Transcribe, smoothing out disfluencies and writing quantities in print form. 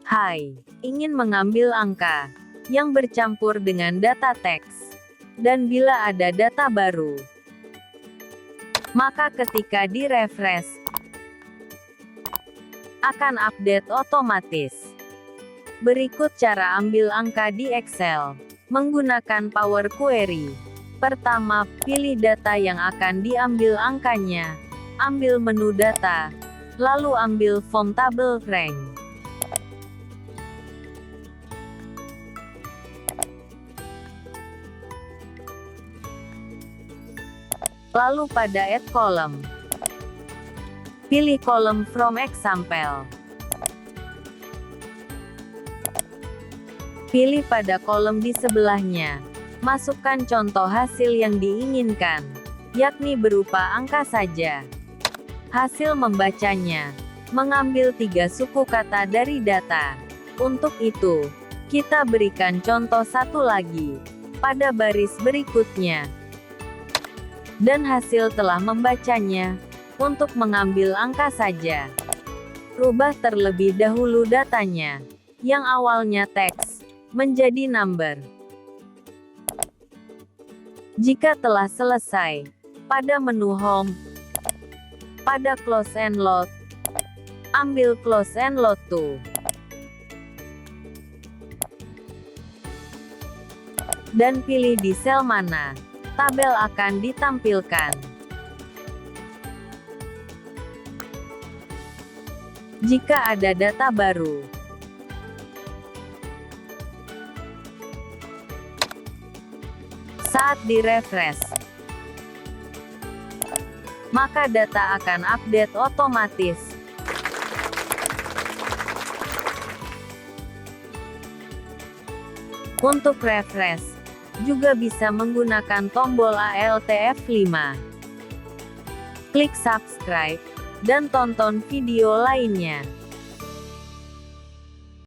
Hai, ingin mengambil angka yang bercampur dengan data teks. Dan bila ada data baru, maka ketika di-refresh, akan update otomatis. Berikut cara ambil angka di Excel. Menggunakan Power Query. Pertama, pilih data yang akan diambil angkanya. Ambil menu data. Lalu ambil form tabel rank. Lalu pada Add Column, pilih kolom From Example. Pilih pada kolom di sebelahnya. Masukkan contoh hasil yang diinginkan, yakni berupa angka saja. Hasil membacanya, mengambil 3 suku kata dari data. Untuk itu, kita berikan contoh satu lagi, pada baris berikutnya. Dan hasil telah membacanya, untuk mengambil angka saja. Rubah terlebih dahulu datanya, yang awalnya teks, menjadi number. Jika telah selesai, pada menu Home, pada Close and Load, ambil Close and Load to. Dan pilih di sel mana tabel akan ditampilkan. Jika ada data baru, saat di-refresh, maka data akan update otomatis. Untuk refresh, juga bisa menggunakan tombol Alt F5. Klik subscribe, dan tonton video lainnya.